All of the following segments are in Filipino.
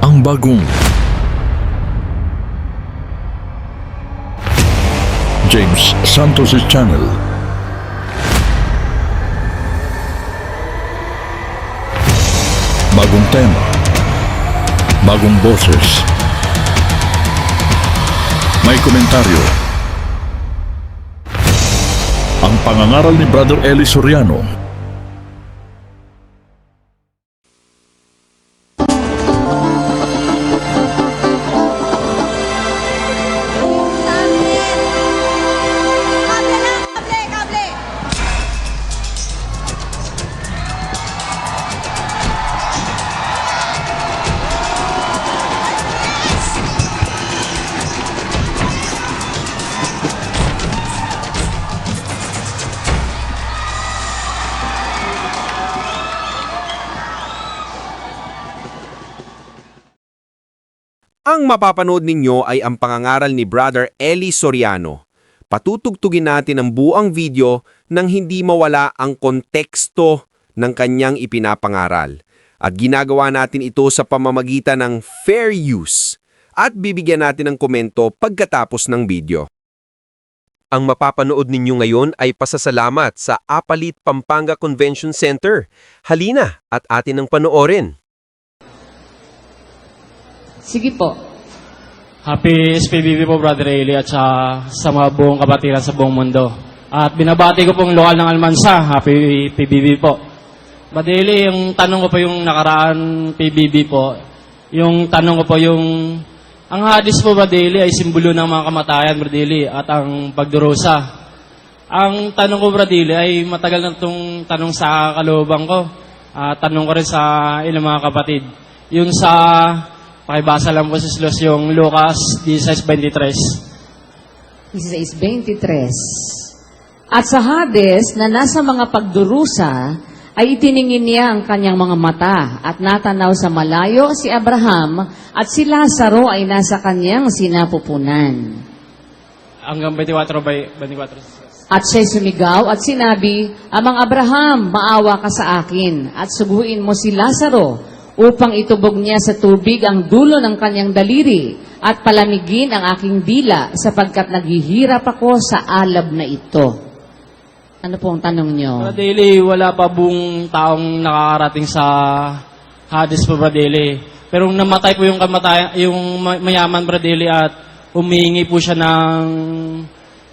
ang bagong James Santos' Channel. Bagong tema, bagong boses, may komentaryo. Ang pangangaral ni Brother Eli Soriano. Ang mapapanood ninyo ay ang pangangaral ni Brother Eli Soriano. Patutugtugin natin ang buang video nang hindi mawala ang konteksto ng kanyang ipinapangaral. At ginagawa natin ito sa pamamagitan ng fair use. At bibigyan natin ng komento pagkatapos ng video. Ang mapapanood ninyo ngayon ay pasasalamat sa Apalit Pampanga Convention Center. Halina at atin ang panoorin. Sige po. Happy SPBB po, Brother Eli, at sa mga buong kabatiran sa buong mundo. At binabati ko pong lokal ng Almansa. Happy PBB po. Brother Eli, yung tanong ko po yung nakaraan PBB po. Yung tanong ko po yung... Ang hadis po, Brother Eli, ay simbolo ng mga kamatayan, Brother Eli, at ang pagdurusa. Ang tanong ko, Brother Eli, ay matagal na itong tanong sa kalooban ko. Tanong ko rin sa ilang mga kapatid. Yung sa... Pakibasa lang po sa Slos yung Lucas 16:23. 16:23. At sa Hades na nasa mga pagdurusa, ay itiningin niya ang kanyang mga mata at natanaw sa malayo si Abraham at si Lazaro ay nasa kanyang sinapupunan. Hanggang 24. At siya'y sumigaw at sinabi, Amang Abraham, maawa ka sa akin at suguin mo si Lazaro upang itubog niya sa tubig ang dulo ng kanyang daliri at palamigin ang aking dila sapagkat naghihirap ako sa alab na ito. Ano po ang tanong nyo? Brother Eli, wala pa buong taong nakakarating sa Hades po, Brother Eli. Pero namatay po yung mayaman, Brother Eli, at humihingi po siya ng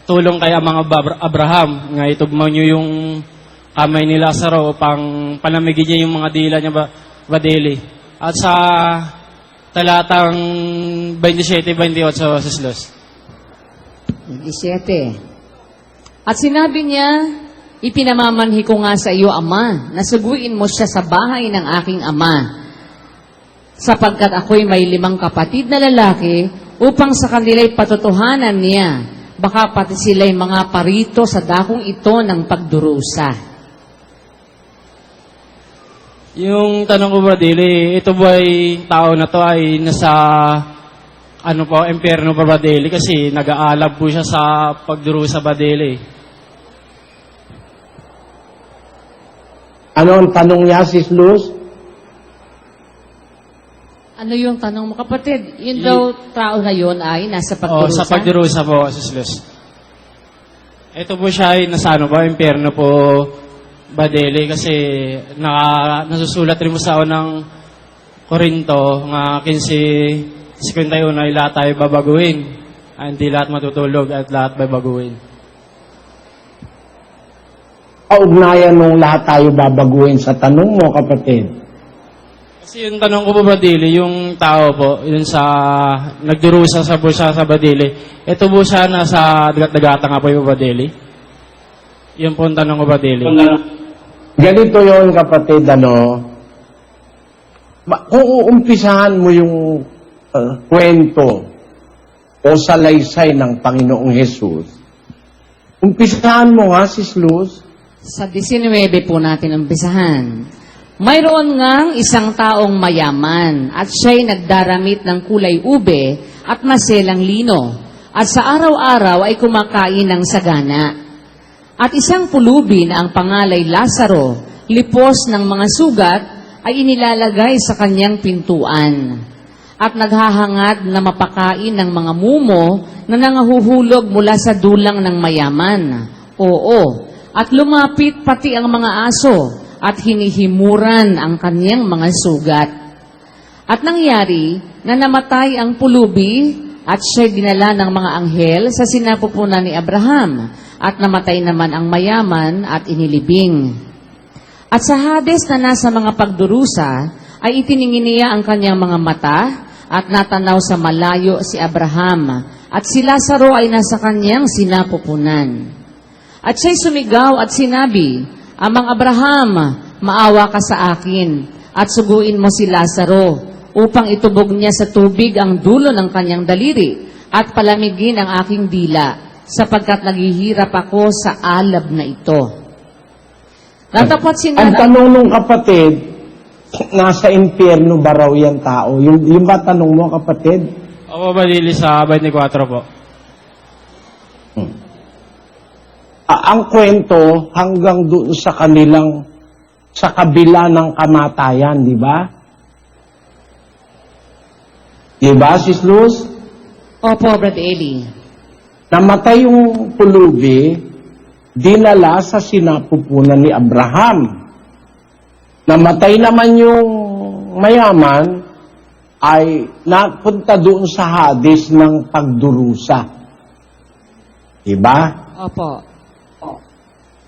tulong kay Amang Abraham. Nga itugmaw niyo yung kamay ni Lazaro upang palamigin niya yung mga dila niya, Badeli. At sa talatang 27-28 sa Slos. 17. At sinabi niya, ipinamamanhi ko nga sa iyo, Ama, na suguin mo siya sa bahay ng aking ama, sapagkat ako'y may 5 kapatid na lalaki, upang sa kanila'y patotohanan niya, baka pati sila'y mga parito sa dakong ito ng pagdurusa. Yung tanong ko, Brother Eli, ito ba ay tao na to ay nasa impyerno pa, Brother Eli? Kasi nag-aalab po siya sa pagdurusa, Brother Eli. Ano ang tanong niya, Sis Luz? Ano yung tanong mo, kapatid? Yun daw tao na yun ay nasa pagdurusa? Sa pagdurusa po, Sis Luz. Ito po siya ay nasa impyerno po, Badeli, kasi nasusulat rin mo sa unang Korinto, nga 15:51 ay lahat tayo babaguhin. Hindi lahat matutulog at lahat babaguhin. Kaugnayan nung lahat tayo babaguhin sa tanong mo, kapatid. Kasi yung tanong ko po, Badeli, yung tao po, yun sa nagdurusa sa bursa sa Badeli, ito po siya nasa dagat-dagata nga po yung Badeli. Yun po ang tanong ko, Badeli. Ganito yon, kapatid, kung uumpisahan mo yung kwento o salaysay ng Panginoong Hesus, umpisahan mo nga, Sis Luz. Sa 19 po natin umpisahan. Mayroon ngang isang taong mayaman at siya'y nagdaramit ng kulay ube at maselang lino at sa araw-araw ay kumakain ng sagana. At isang pulubi na ang pangalay Lazaro, lipos ng mga sugat, ay inilalagay sa kanyang pintuan. at naghahangad na mapakain ng mga mumo na nangahuhulog mula sa dulang ng mayaman. Oo, at lumapit pati ang mga aso at hinihimuran ang kanyang mga sugat. At nangyari na namatay ang pulubi at siya'y dinala ng mga anghel sa sinapupunan ni Abraham at namatay naman ang mayaman at inilibing. At sa Hades na nasa mga pagdurusa ay itiningin niya ang kanyang mga mata at natanaw sa malayo si Abraham at si Lazaro ay nasa kanyang sinapupunan. At siya'y sumigaw at sinabi, Amang Abraham, maawa ka sa akin at suguin mo si Lazaro upang itubog niya sa tubig ang dulo ng kanyang daliri at palamigin ang aking dila sapagkat naghihirap ako sa alab na ito. Natapot Ang sinabi, tanong nung kapatid, nasa impyerno ba raw yan tao? Yung ba tanong mo, kapatid? Opo, Badili, sa 24 po. Ang kwento hanggang doon sa kanilang, sa kabila ng kamatayan, di ba? Di ba, Sis Luz? Opo, Brad Eli. Namatay yung pulubi, dinala sa sinapupunan ni Abraham. Namatay naman yung mayaman, ay napunta doon sa Hades ng pagdurusa. Diba? Opo.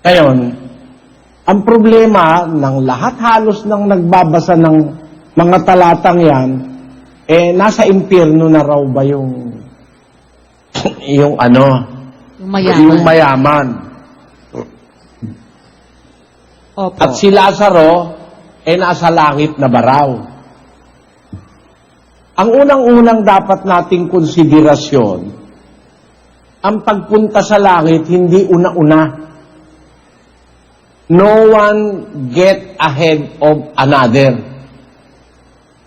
Ngayon, ang problema ng lahat halos ng nagbabasa ng mga talatang yan, nasa impyerno na raw ba yung yung Yung mayaman. Opo. At si Lazaro, nasa langit na ba raw? Ang unang-unang dapat nating konsiderasyon, ang pagpunta sa langit, hindi una-una. No one get ahead of another.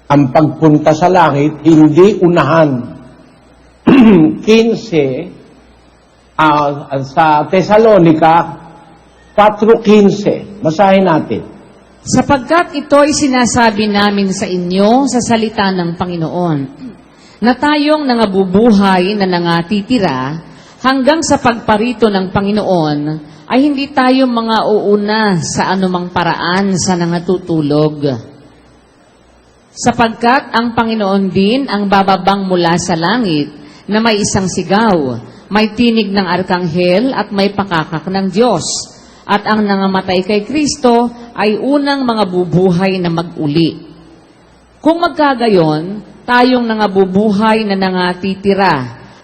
Ang pagpunta sa langit, hindi unahan. 15, sa Thessalonica, 4:15. Basahin natin. Sapagkat ito ay sinasabi namin sa inyo sa salita ng Panginoon, na tayong nangabubuhay na nangatitira hanggang sa pagparito ng Panginoon ay hindi tayo mga uuna sa anumang paraan sa nangatutulog. Sapagkat ang Panginoon din ang bababang mula sa langit na may isang sigaw, may tinig ng arkanghel at may pakakak ng Diyos. At ang nangamatay kay Kristo ay unang mga bubuhay na mag-uli. Kung magkagayon, tayong nangabubuhay na nangatitira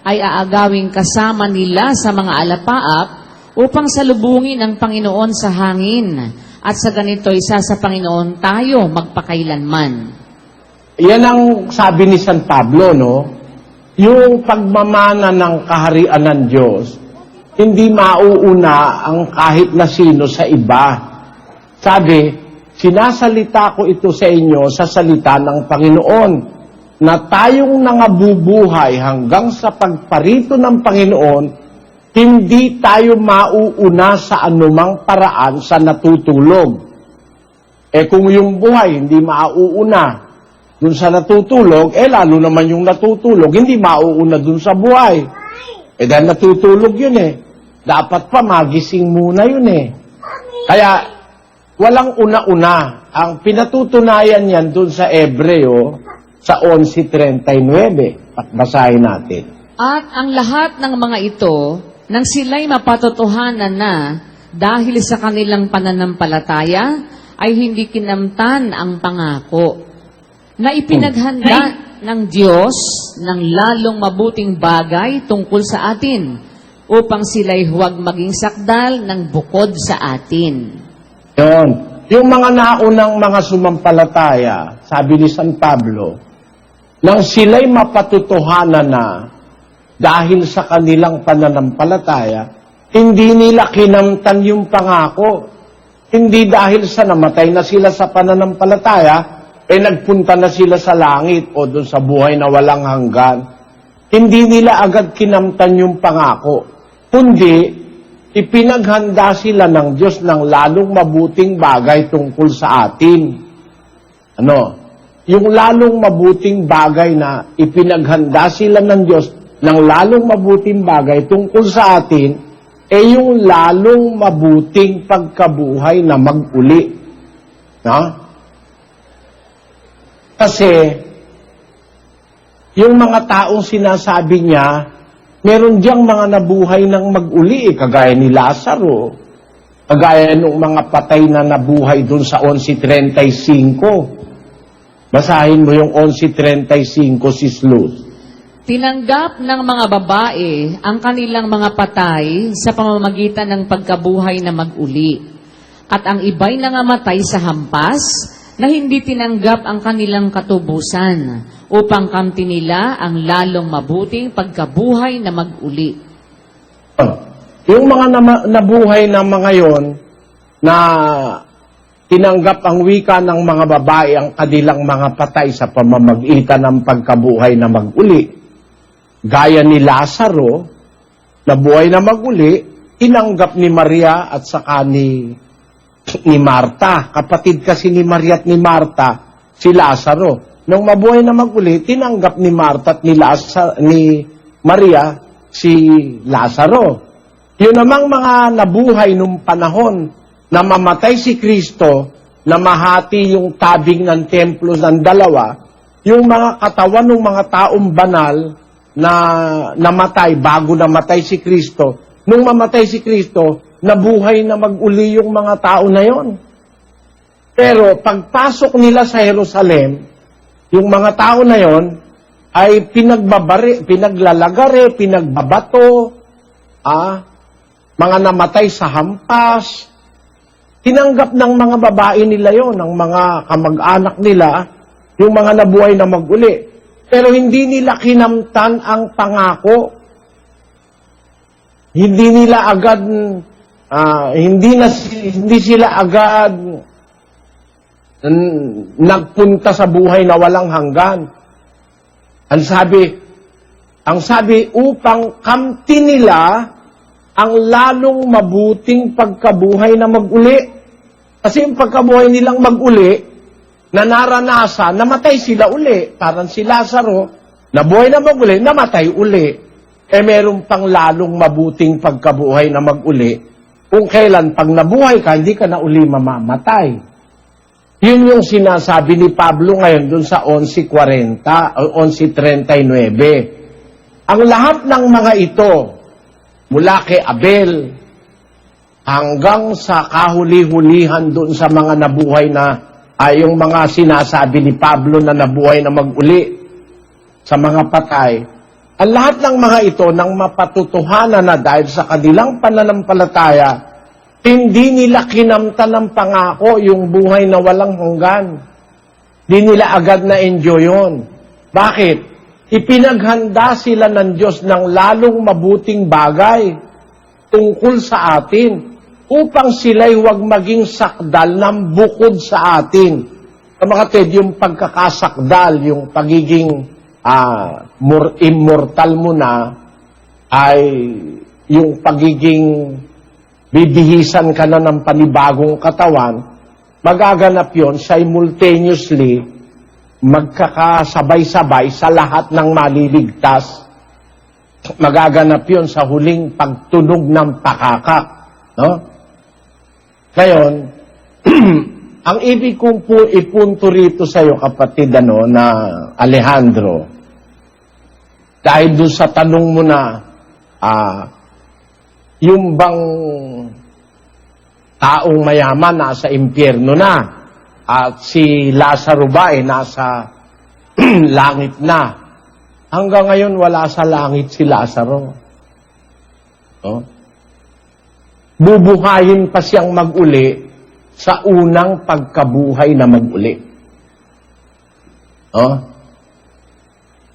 ay aagawing kasama nila sa mga alapaap upang salubungin ang Panginoon sa hangin at sa ganito isa sa Panginoon tayo magpakailanman. Yan ang sabi ni San Pablo, no? Yung pagmamana ng kaharian ng Diyos, hindi mauuna ang kahit na sino sa iba. Sabi, sinasalita ko ito sa inyo sa salita ng Panginoon, na tayong nangabubuhay hanggang sa pagparito ng Panginoon, hindi tayo mauuna sa anumang paraan sa natutulog. Kung yung buhay hindi mauuna dun sa natutulog, lalo naman yung natutulog, hindi mauuna dun sa buhay. Dahil natutulog yun Dapat pa magising muna yun Kaya, walang una-una. Ang pinatutunayan yan dun sa Hebreo, sa 11:39. Basahin natin. At ang lahat ng mga ito, nang sila'y mapatotohanan na dahil sa kanilang pananampalataya, ay hindi kinamtan ang pangako na ipinaghanda ng Diyos ng lalong mabuting bagay tungkol sa atin upang sila'y huwag maging sakdal ng bukod sa atin. Yun. Yung mga naunang mga sumampalataya, sabi ni San Pablo, nang sila'y mapatutuhanan na dahil sa kanilang pananampalataya, hindi nila kinamtan yung pangako. Hindi dahil sa namatay na sila sa pananampalataya, nagpunta na sila sa langit o doon sa buhay na walang hanggan. Hindi nila agad kinamtan yung pangako. Kundi, ipinaghanda sila ng Diyos ng lalong mabuting bagay tungkol sa atin. yung lalong mabuting bagay na ipinaghanda sila ng Diyos ng lalong mabuting bagay tungkol sa atin, yung lalong mabuting pagkabuhay na mag-uli. No? Kasi, yung mga taong sinasabi niya, meron diyang mga nabuhay ng mag-uli, kagaya ni Lazaro, kagaya ng mga patay na nabuhay dun sa 11:35. Basahin mo yung 11:35, Sis Luz. Tinanggap ng mga babae ang kanilang mga patay sa pamamagitan ng pagkabuhay na mag-uli. At ang iba'y nangamatay sa hampas na hindi tinanggap ang kanilang katubusan upang kamti nila ang lalong mabuting pagkabuhay na mag-uli. Yung mga nabuhay na mga yon na tinanggap ang wika ng mga babae ang kanilang mga patay sa pamamagitan ng pagkabuhay na mag-uli. Gaya ni Lazaro, nabuhay na mag-uli, tinanggap ni Maria at saka ni Marta. Kapatid kasi ni Maria at ni Marta, si Lazaro. Nung mabuhay na mag-uli, tinanggap ni Marta at ni Maria si Lazaro. Yun namang mga nabuhay nung panahon na mamatay si Kristo, na mahati yung tabing ng templo ng dalawa, yung mga katawan ng mga taong banal na namatay bago namatay si Kristo, nung mamatay si Kristo, nabuhay na mag-uli yung mga tao na yon. Pero pagpasok nila sa Jerusalem, yung mga tao na yon ay pinaglalagare, pinagbabato, mga namatay sa hampas. Tinanggap ng mga babae nila yon, ng mga kamag-anak nila, yung mga nabuhay na mag-uli. Pero hindi nila kinamtan ang pangako. Hindi nila agad, hindi sila agad nagpunta sa buhay na walang hanggan. Ang sabi, upang kamti nila ang lalong mabuting pagkabuhay na mag-uli. Kasi yung pagkabuhay nilang mag-uli, na naranasan, namatay sila uli. Parang si Lazaro, nabuhay na mag-uli, namatay uli. Meron pang lalong mabuting pagkabuhay na mag-uli. Kung kailan, pag nabuhay ka, hindi ka na uli mamamatay. Yun yung sinasabi ni Pablo ngayon dun sa 11:40 o 11:39. Ang lahat ng mga ito, mula kay Abel, hanggang sa kahuli-hulihan dun sa mga nabuhay na yung mga sinasabi ni Pablo na nabuhay na mag-uli sa mga patay, ang lahat ng mga ito nang mapatutuhanan na dahil sa kanilang pananampalataya, hindi nila kinamtan ng pangako yung buhay na walang hanggan. Hindi nila agad na enjoy yun. Bakit? Ipinaghanda sila ng Diyos ng lalong mabuting bagay tungkol sa atin, upang sila'y huwag maging sakdal ng bukod sa atin. Mga kapatid, yung pagkakasakdal, yung pagiging immortal mo na, ay yung pagiging bibihisan ka na ng panibagong katawan, magaganap yon simultaneously, magkakasabay-sabay sa lahat ng maliligtas. Magaganap yon sa huling pagtunog ng pakakak. No? Ngayon, ang ibig kong ipunto rito sa iyo, kapatid, na Alejandro, dahil doon sa tanong mo na, yung bang taong mayaman nasa impyerno na, at si Lazaro ba nasa langit na? Hanggang ngayon, wala sa langit si Lazaro. No? Bubuhayin pa siyang mag-uli sa unang pagkabuhay na mag-uli.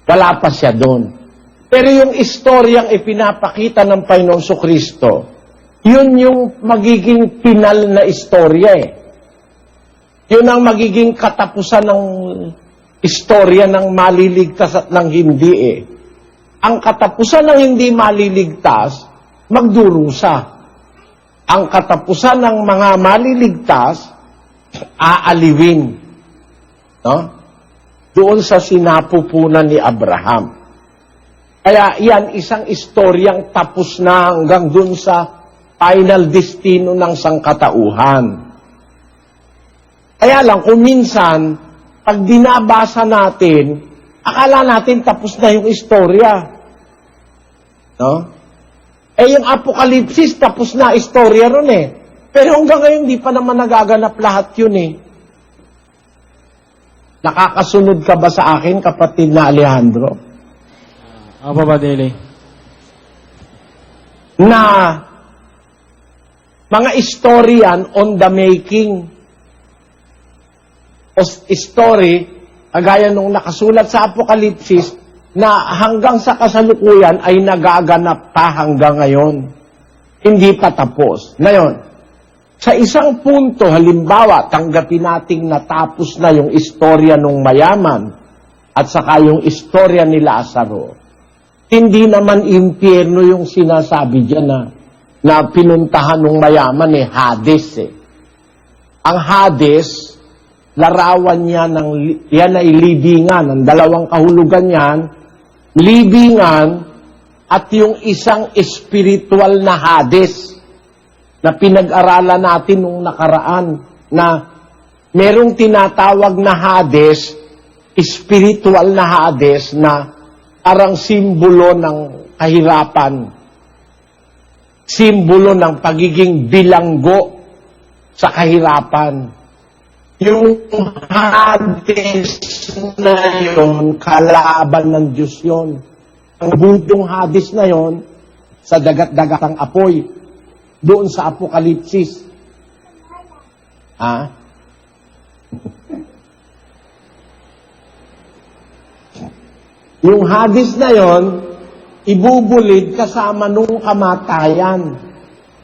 Wala pa siya doon. Pero yung istoryang ipinapakita ng Panginoong Kristo, yun yung magiging pinal na istorya . Yun ang magiging katapusan ng istorya ng maliligtas at ng hindi . Ang katapusan ng hindi maliligtas, magdurusa. Ang katapusan ng mga maliligtas, aaliwin. No? doon sa sinapupunan ni Abraham. Kaya yan, isang istoryang tapos na hanggang doon sa final destino ng sangkatauhan. Kaya lang, kung minsan, pag dinabasa natin, akala natin tapos na yung istorya. No? Yung Apokalipsis, tapos na istorya ron eh. Pero hanggang ngayon, di pa naman nagaganap lahat yun eh. Nakakasunod ka ba sa akin, kapatid na Alejandro? Opo, Brother Eli. Na mga historian on the making of story, kagaya nung nakasulat sa Apokalipsis, na hanggang sa kasalukuyan ay nagaganap pa hanggang ngayon. Hindi pa tapos. Ngayon, sa isang punto, halimbawa, tanggapin nating natapos na yung istorya ng mayaman at saka yung istorya ni Lazaro. Hindi naman impyerno yung sinasabi dyan na pinuntahan ng mayaman Hades eh. Ang Hades, larawan niya yan ay libingan. Ang dalawang kahulugan yan, libingan at yung isang spiritual na Hades na pinag-aralan natin nung nakaraan na merong tinatawag na Hades, spiritual na Hades na parang simbolo ng kahirapan, simbolo ng pagiging bilanggo sa kahirapan. Yung Hades na yun, kalaban ng Diyos yun. Ang budong Hades na yun, sa dagat-dagatang apoy, doon sa Apokalipsis. Yung Hades na yon, ibubulid kasama nung kamatayan.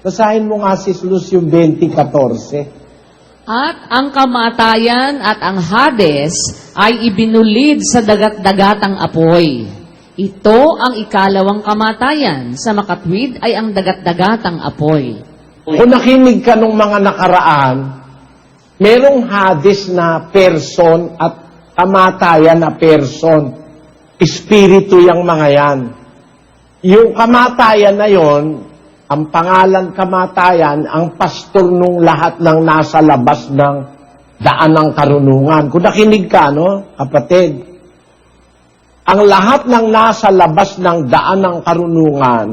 Basahin mo nga si Lucio 20:14. At ang kamatayan at ang Hades ay ibinulid sa dagat-dagatang apoy. Ito ang ikalawang kamatayan. Sa makatwid ay ang dagat-dagatang apoy. Kung nakinig ka nung mga nakaraan, merong Hades na person at kamatayan na person. Espiritu yung mga yan. Yung kamatayan na yon, ang pangalan kamatayan, ang pastor nung lahat ng nasa labas ng daan ng karunungan. Kung nakinig ka, no, kapatid, ang lahat ng nasa labas ng daan ng karunungan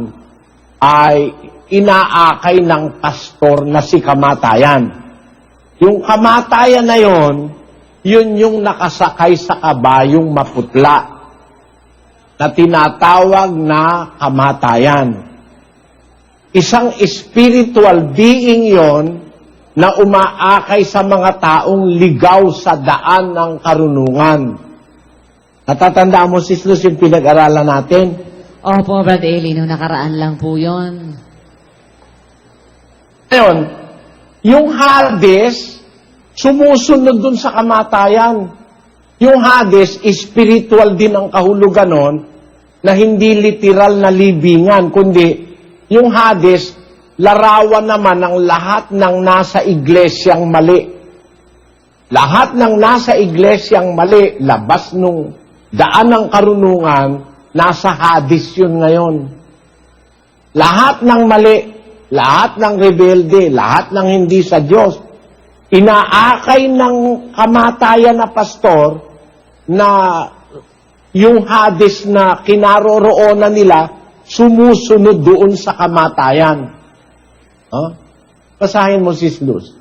ay inaakay ng pastor na si kamatayan. Yung kamatayan na yon, yun yung nakasakay sa kabayong maputla na tinatawag na kamatayan. Isang spiritual being yon na umaakay sa mga taong ligaw sa daan ng karunungan. Natatandaan mo, Sis Luz, yung pinag-aralan natin? Opo, Brother Eli, nung nakaraan lang po yun. Ngayon, yung Hades, sumusunod dun sa kamatayan. Yung Hades, spiritual din ang kahulugan nun, na hindi literal na libingan, kundi yung Hades, larawan naman ng lahat ng nasa iglesyang mali. Lahat ng nasa iglesyang mali, labas nung daan ng karunungan, nasa Hades yun ngayon. Lahat ng mali, lahat ng rebelde, lahat ng hindi sa Diyos, inaakay ng kamatayan na pastor na yung Hades na kinaroroonan nila, sumusunod doon sa kamatayan. Basahin mo, Sis Luz.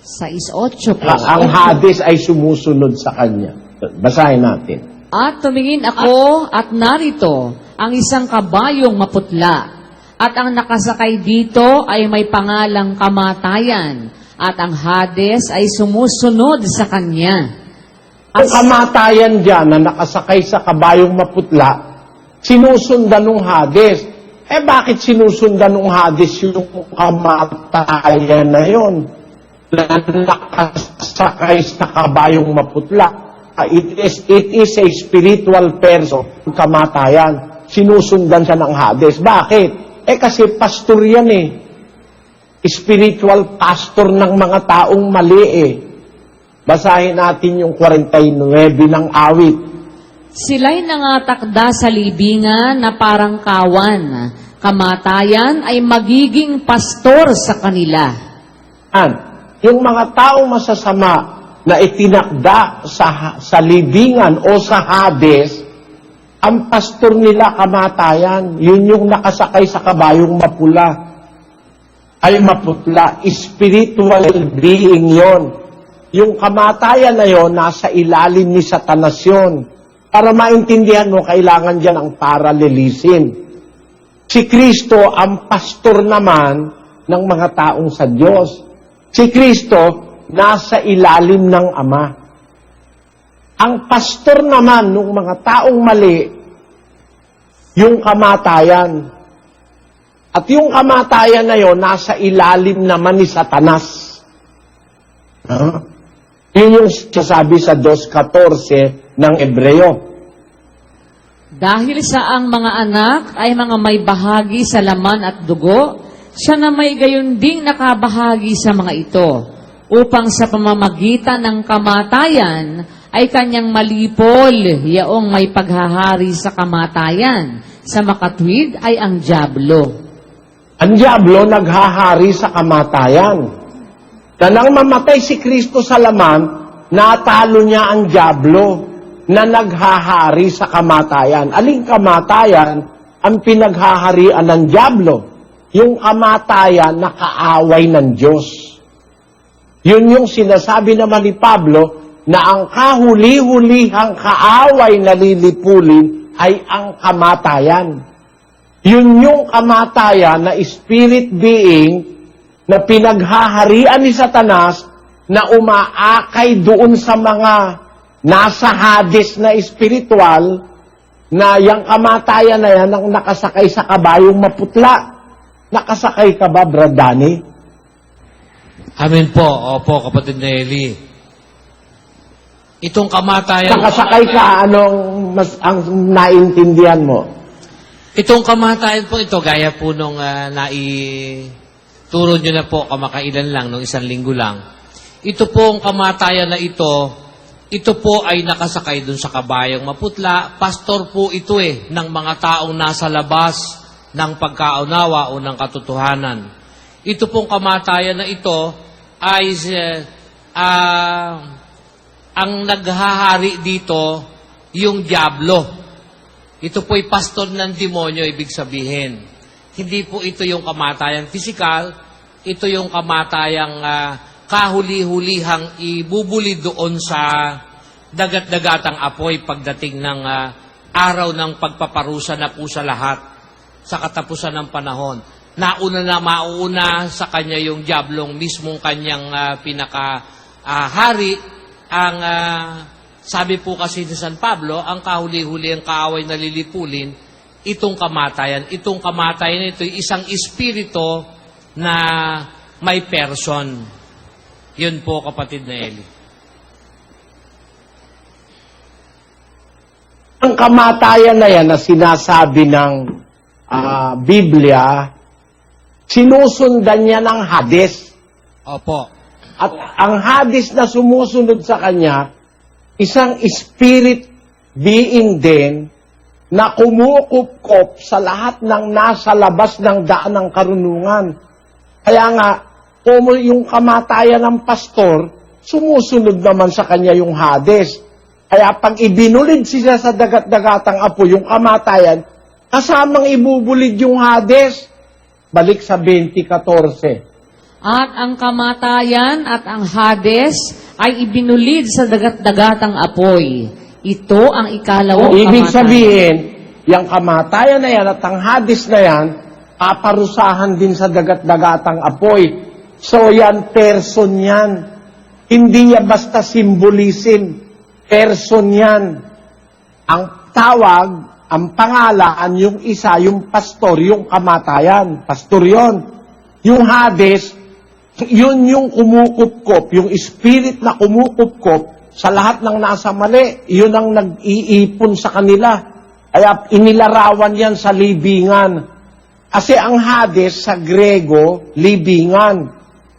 6:8 po. Ang Hades ay sumusunod sa kanya. Basahin natin. At tumingin ako at narito ang isang kabayong maputla. At ang nakasakay dito ay may pangalang kamatayan. At ang Hades ay sumusunod sa kanya. Ang kamatayan dyan na nakasakay sa kabayong maputla, sinusundan ng Hades. Bakit sinusundan ng Hades yung kamatayan na yon? Na nakasakay sa kabayong maputla. It is a spiritual person, kamatayan. Sinusundan siya ng Hades. Bakit? Kasi pastor yan Spiritual pastor ng mga taong mali Basahin natin yung 49 ng awit. Sila'y nangatakda sa libingan na parang kawan. Kamatayan ay magiging pastor sa kanila. Yung mga taong masasama na itinakda sa libingan o sa Hades, ang pastor nila kamatayan. Yun yung nakasakay sa kabayong maputla. Spiritual being yon. Yung kamatayan na yon, nasa ilalim ni Satanas yun. Para maintindihan mo, kailangan dyan ang parallelism. Si Kristo ang pastor naman ng mga taong sa Diyos. Si Kristo nasa ilalim ng Ama. Ang pastor naman ng mga taong mali, yung kamatayan. At yung kamatayan na yon, nasa ilalim naman ni Satanas. Yun yung sasabi sa 2:14 ng Ebreo. Dahil sa ang mga anak ay mga may bahagi sa laman at dugo, siya na may gayon ding nakabahagi sa mga ito, upang sa pamamagitan ng kamatayan ay kanyang malipol yaong may paghahari sa kamatayan. Sa makatwid ay ang dyablo. Ang dyablo naghahari sa kamatayan. Na nang mamatay si Kristo sa laman, natalo niya ang dyablo na naghahari sa kamatayan. Aling kamatayan ang pinaghaharian ng dyablo? Yung kamatayan na kaaway ng Diyos. Yun yung sinasabi naman ni Pablo na ang kahuli-hulihang kaaway na lilipulin ay ang kamatayan. Yun yung kamatayan na spirit being na pinaghaharian ni Satanas na umaakay doon sa mga nasa Hades na espiritual na yung kamatayan na yan ang nakasakay sa kabayong maputla. Nakasakay ka ba, Brad Danny? Amen po. Opo, kapatid na Eli. Itong kamatayan... Nakasakay ka, ang naintindihan mo? Itong kamatayan po ito, gaya po nung turo nyo na po kamakailan lang, nung 1 linggo lang. Ito po ang kamatayan na ito po ay nakasakay dun sa kabayang maputla. Pastor po ito ng mga taong nasa labas ng pagkaunawa o ng katotohanan. Ito pong kamatayan na ito ay ang naghahari dito yung dyablo. Ito po'y pastor ng demonyo, ibig sabihin. Hindi po ito yung kamatayan physical, ito yung kamatayang kahuli-hulihang ibubuli doon sa dagat-dagatang apoy pagdating ng araw ng pagpaparusa na po sa lahat sa katapusan ng panahon. Mauuna sa kanya yung diablong mismong kanyang pinakahari. Sabi po kasi ni San Pablo, ang kahuli-huli ang kaaway na lilipulin, itong kamatayan. Itong kamatayan ito ay isang espiritu na may person. Yun po, kapatid na Eli. Ang kamatayan na yan na sinasabi ng Biblia, sinusundan niya ng Hades. Opo. At ang Hades na sumusunod sa kanya, isang spirit being din na kumukupkop sa lahat ng nasa labas ng daan ng karunungan. Kaya nga, kung yung kamatayan ng pastor, sumusunod naman sa kanya yung Hades. Kaya pag ibinulid siya sa dagat-dagatang apoy, yung kamatayan, kasamang ibubulid yung Hades. Balik sa 20:14. At ang kamatayan at ang Hades ay ibinulid sa dagat-dagatang apoy. Ito ang ikalawang Ibig kamatayan. sabihin, yung kamatayan na yan at ang Hades na yan, paparusahan din sa dagat-dagatang apoy. So yan, person yan. Hindi yan basta symbolism. Person yan. Ang tawag, ang pangalan, yung isa, yung pastor, yung kamatayan. Pastor yon. Yung Hades, yun yung kumukupkop, yung spirit na kumukupkop sa lahat ng nasa mali. Yun ang nag-iipon sa kanila. Kaya inilarawan yan sa libingan. Kasi ang Hades sa Grego, libingan.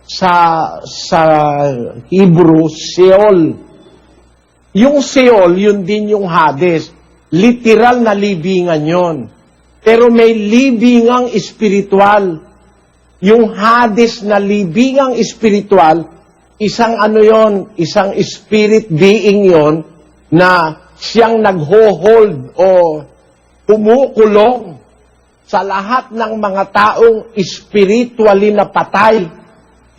sa Hebrew, Sheol. Yung Sheol, yun din yung Hades. Literal na libingan yon. Pero may libingang espiritual. Yung Hades na libingang espiritual, isang ano yon, isang spirit being yon na siyang nagho-hold o kumukulong sa lahat ng mga taong spiritually na patay.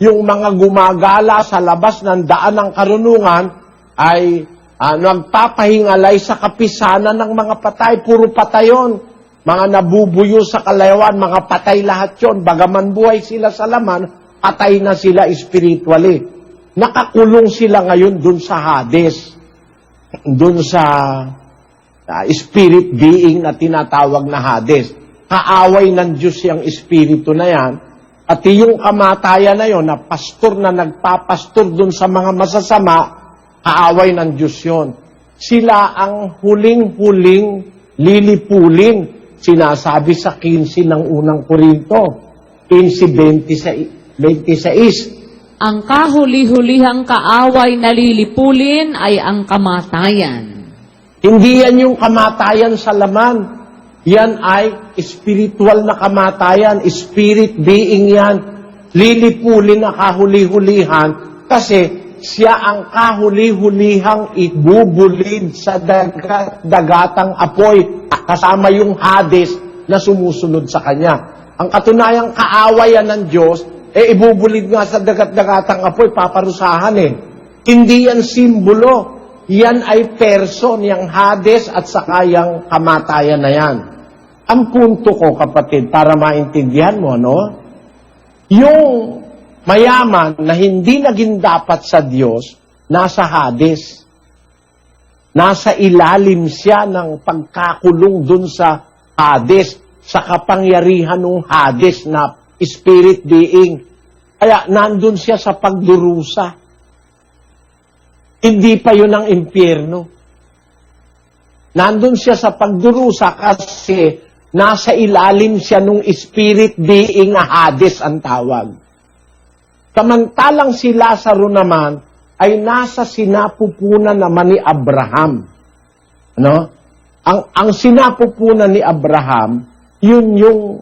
Yung mga gumagala sa labas ng daan ng karunungan ay nagpapahingalay sa kapisanan ng mga patay. Puro patay yun. Mga nabubuyo sa kalaywan, mga patay lahat yun. Bagaman buhay sila sa laman, patay na sila spiritually. Nakakulong sila ngayon dun sa Hades. Dun sa spirit being na tinatawag na Hades. Kaaway ng Diyos yung espiritu na yan. At yung kamatayan na yon, na pastor na nagpapastor dun sa mga masasama, kaaway ng Diyos yun. Sila ang huling-huling lilipulin. Sinasabi sa 15 ng unang Korinto, 15:26. Ang kahuli-hulihang kaaway na lilipulin ay ang kamatayan. Hindi yan yung kamatayan sa laman. Yan ay spiritual na kamatayan, spirit being yan. Lilipulin na kahuli-hulihan kasi siya ang kahuli-hulihang ibubulid sa dagatang apoy kasama yung Hades na sumusunod sa kanya. Ang katunayang kaawayan ng Diyos, ibubulid nga sa dagat-dagatang apoy, paparusahan Hindi yan simbolo. Yan ay person, yung Hades at saka yung kamatayan na yan. Ang punto ko, kapatid, para maintindihan mo, yung mayaman na hindi naging dapat sa Diyos, nasa Hades. Nasa ilalim siya ng pagkakulong dun sa Hades, sa kapangyarihan ng Hades na spirit being. Kaya nandun siya sa pagdurusa. Hindi pa yun ang impyerno. Nandun siya sa pagdurusa kasi nasa ilalim siya nung spirit being na Hades ang tawag. Samantalang si Lazaro naman ay nasa sinapupunan naman ni Abraham. Ang sinapupunan ni Abraham, yun yung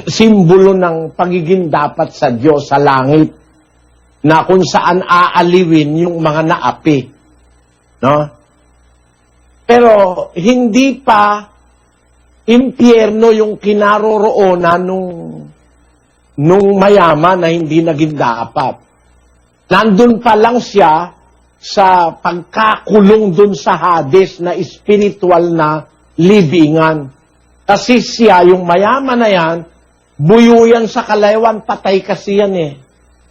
simbolo ng pagiging dapat sa Diyos sa langit, na kung saan aaliwin yung mga naapi. Pero hindi pa impyerno yung kinaroroonan nung mayaman na hindi naging dapat. Nandun pa lang siya sa pagkakulong dun sa Hades na spiritual na libingan. Kasi siya, yung mayaman na yan, buyo yan sa kalaywan, patay kasi yan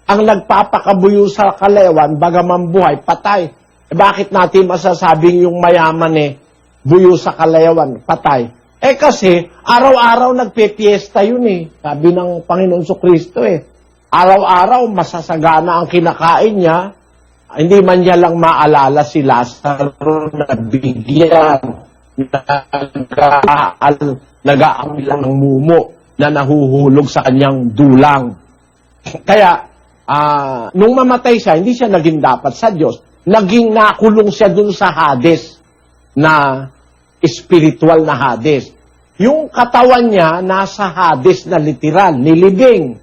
Ang nagpapakabuyo sa kalaywan, bagaman buhay, patay. Bakit natin masasabing yung mayaman buyo sa kalaywan, patay? Kasi, araw-araw nagpe-fiesta yun Sabi ng Panginoon Kristo Araw-araw masasagana ang kinakain niya. Hindi man niya lang maalala si Lazaro na bigyan, nag-aamil lang ng mumo na nahuhulog sa kanyang dulang. Kaya, nung mamatay siya, hindi siya naging dapat sa Diyos. Naging nakulong siya dun sa Hades na spiritual na Hades. Yung katawan niya nasa Hades na literal, nilibing.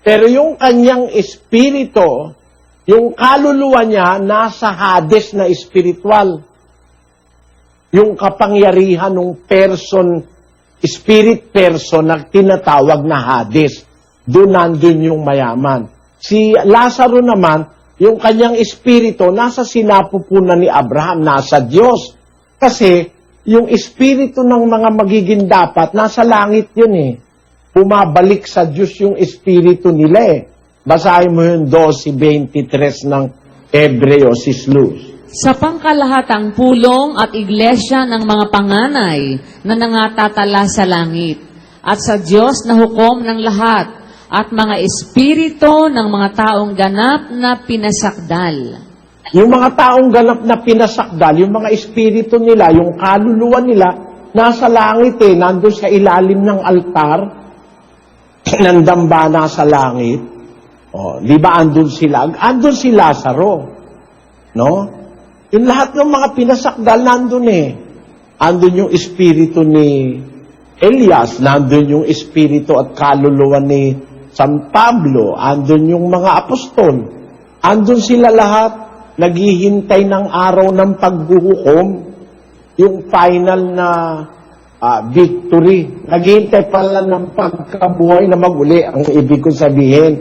Pero yung kanyang espiritu, yung kaluluwa niya nasa Hades na spiritual. Yung kapangyarihan ng person, spirit person na tinatawag na Hades. Doon nandun yung mayaman. Si Lazaro naman, yung kanyang espiritu, nasa sinapupunan ni Abraham, nasa Diyos. Kasi, yung espiritu ng mga magiging dapat, nasa langit yun Bumabalik sa Diyos yung espiritu nila Basahin mo yung 12:23 ng Hebreo, Sis Luz. Sa pangkalahatang pulong at iglesia ng mga panganay na nangatatala sa langit, at sa Diyos na hukom ng lahat, at mga espiritu ng mga taong ganap na pinasakdal. Yung mga taong ganap na pinasakdal, yung mga espiritu nila, yung kaluluwa nila, nasa langit nandun sa ilalim ng altar. ng dambana sa langit. Di ba andun sila? Andun si Lazaro. No? Yung lahat ng mga pinasakdal nandun eh. Andun yung espiritu ni Elias, nandun yung espiritu at kaluluwa ni San Pablo, andun yung mga apostol. Andun sila lahat, naghihintay ng araw ng paghuhukom, yung final na victory. Naghihintay pala ng pagkabuhay na maguli. Ang ibig kong sabihin,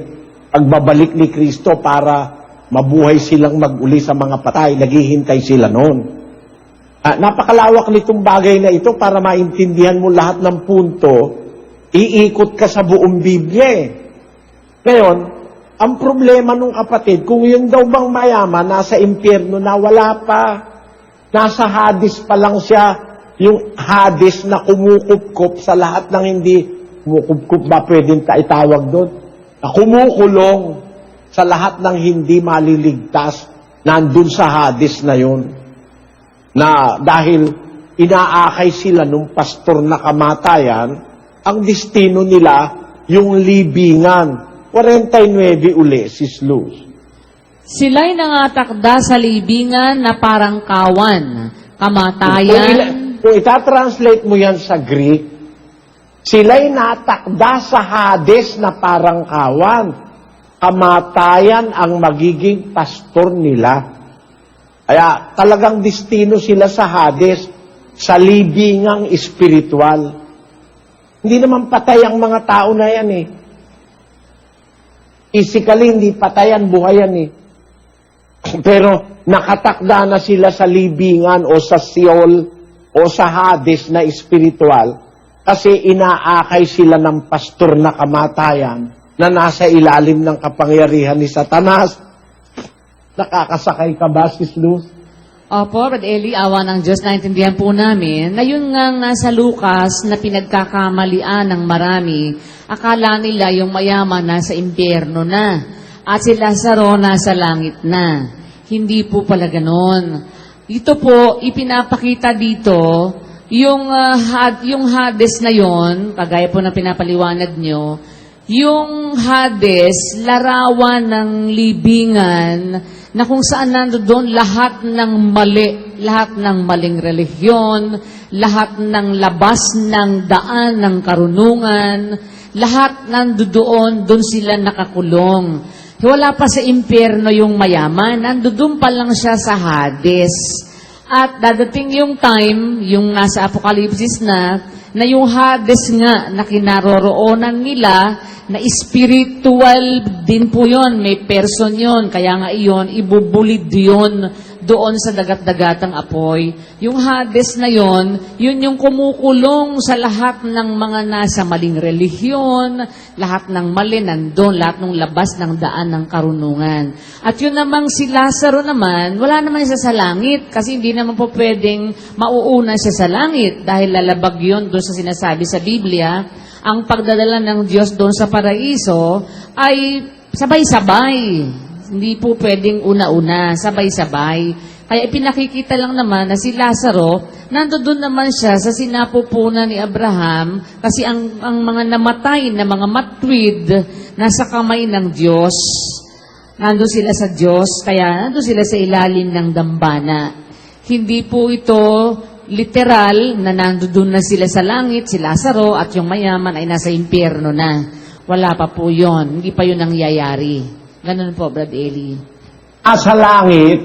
pagbabalik ni Kristo para mabuhay silang maguli sa mga patay. Naghihintay sila noon. Napakalawak nitong bagay na ito para maintindihan mo lahat ng punto. Iikot ka sa buong Biblia eh. Ngayon, ang problema nung kapatid, kung yung daw bang mayaman, nasa impyerno na, wala pa. Nasa Hades pa lang siya. Yung Hades na kumukupkup sa lahat ng hindi, kumukupkup ba pwedeng itawag doon? Na kumukulong sa lahat ng hindi maliligtas, nandun sa Hades na yun. Na dahil inaakay sila nung pastor na kamatayan, ang destino nila yung libingan. 49 uli, Sis Luz. Sila'y nangatakda sa libingan na parang kawan, kamatayan. Kung itatranslate mo yan sa Greek, sila'y natakda sa Hades na parang kawan. Kamatayan ang magiging pastor nila. Kaya talagang destino sila sa Hades, sa libingang espiritual. Hindi naman patay ang mga tao na yan eh. Physically, hindi patayan, buhayan eh. Pero nakatakda na sila sa libingan o sa Sheol o sa Hades na espiritual kasi inaakay sila ng pastor na kamatayan na nasa ilalim ng kapangyarihan ni Satanas. Nakakasakay ka ba, Sis Luz? Opo, Brad Eli, awa ng Diyos, naintindihan po namin na yun nga nasa Lucas na pinagkakamalian ng marami, akala nila yung mayaman nasa impyerno na at si Lazaro nasa langit na. Hindi po pala ganon. Ito po, ipinapakita dito, yung Hades na yon, kagaya po na pinapaliwanag nyo, yung Hades, larawan ng libingan na kung saan nandoon lahat ng mali, lahat ng maling relihiyon, lahat ng labas ng daan ng karunungan, lahat nandoon, doon sila nakakulong. Wala pa sa impyerno yung mayaman, nandoon pa lang siya sa Hades. At dadating yung time, yung nasa Apokalipsis na yung Hades nga na kinaroroonan nila, na spiritual din po yon, may person yon, kaya nga iyon, ibubulid yon doon sa dagat-dagatang apoy. Yung Hades na yon, yun yung kumukulong sa lahat ng mga nasa maling relihiyon, lahat ng mali nandun, lahat ng labas ng daan ng karunungan. At yun namang si Lazaro naman, wala naman siya sa langit, kasi hindi naman po pwedeng mauuna siya sa langit, dahil lalabag yun doon sa sinasabi sa Biblia. Ang pagdadala ng Diyos doon sa paraiso ay sabay-sabay. Hindi po pwedeng una-una, sabay-sabay. Kaya ipinakikita lang naman na si Lazaro, nandoon naman siya sa sinapupunan ni Abraham kasi ang mga namatay na mga matwid nasa kamay ng Diyos. Nandun sila sa Diyos, kaya nandun sila sa ilalim ng dambana. Hindi po ito literal na nandoon na sila sa langit, si Lazaro at yung mayaman ay nasa impyerno na. Wala pa po yon, hindi pa yun nangyayari. Ganun po, Brad Eli. Sa langit,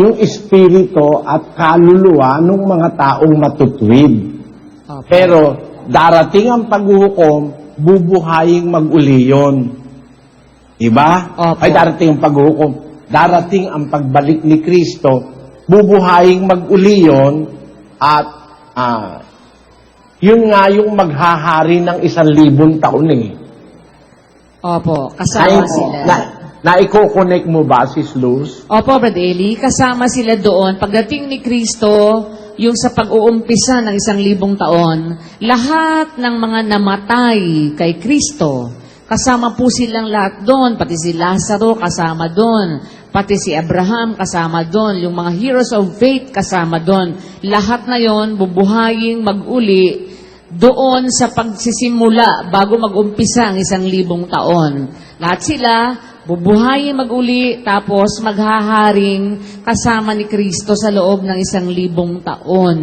yung espiritu at kaluluwa ng mga taong matutwid. Opo. Pero darating ang paghuhukom, bubuhaying mag-uli yun. Diba? Opo. Ay darating ang paghuhukom, darating ang pagbalik ni Kristo, bubuhaying mag-uli yun. At yun nga yung maghahari ng 1,000 taon eh. Opo, kasama sila. Naiko-connect mo ba, Sis Luz? Opo, Brad Eli, kasama sila doon. Pagdating ni Kristo, yung sa pag-uumpisa ng 1,000 taon, lahat ng mga namatay kay Kristo, kasama po silang lahat doon, pati si Lazaro kasama doon. Pati si Abraham kasama doon, yung mga heroes of faith kasama doon. Lahat na yon bubuhaying mag-uli doon sa pagsisimula bago mag-umpisa ang 1,000 taon. Lahat sila bubuhayin mag-uli tapos maghaharing kasama ni Kristo sa loob ng 1,000 taon.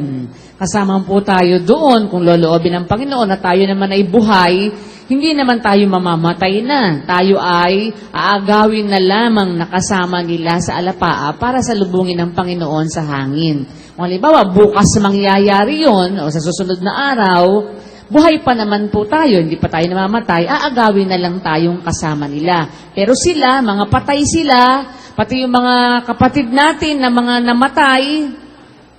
Kasama po tayo doon kung loloobin ng Panginoon na tayo naman ay buhay, hindi naman tayo mamamatay na. Tayo ay aagawin na lamang nakasama nila sa alapaa para salubungin ng Panginoon sa hangin. Kung halimbawa, bukas mangyayari yon o sa susunod na araw, buhay pa naman po tayo, hindi pa tayo namamatay, aagawin na lang tayong kasama nila. Pero sila, mga patay sila, pati yung mga kapatid natin na mga namatay,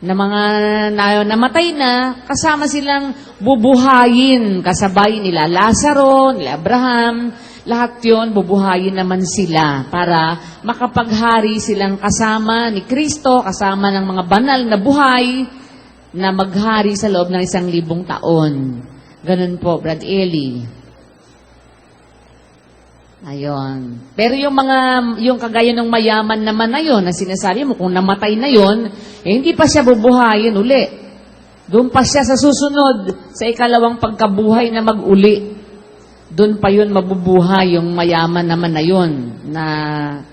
namatay na, kasama silang bubuhayin, kasabay nila Lazaro, nila Abraham, lahat yon bubuhayin naman sila para makapaghari silang kasama ni Kristo, kasama ng mga banal na buhay na maghari sa loob ng 1,000 taon. Ganun po, Brad Eli. Ayon. Pero yung kagaya ng mayaman naman na yun, na sinasabi mo, kung namatay na yun, hindi pa siya bubuhayin uli. Doon pa siya sa susunod, sa ikalawang pagkabuhay na mag-uli. Doon pa yun mabubuhay yung mayaman naman na yun na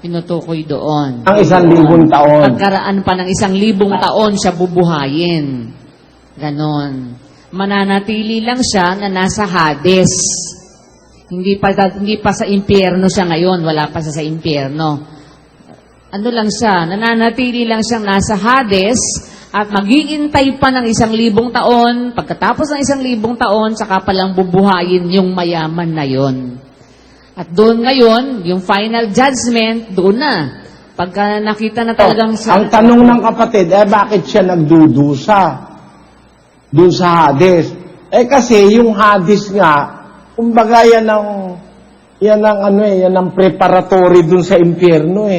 pinutukoy doon. Ang 1,000 taon. Pagkaraan pa ng 1,000 taon siya bubuhayin. Ganon. Mananatili lang siya na nasa Hades. Hindi pa sa impyerno siya ngayon, wala pa siya sa impyerno. Ano lang siya, nananatili lang siyang nasa Hades at mag-iintay pa ng 1,000 taon. Pagkatapos ng 1,000 taon, saka palang bubuhayin yung mayaman na yon. At doon ngayon, yung final judgment, doon na. Pagka nakita na talagang Ang tanong ng kapatid, bakit siya nagdudusa doon sa Hades? Kasi yung Hades nga, kumbaga yan ang preparatory doon sa impyerno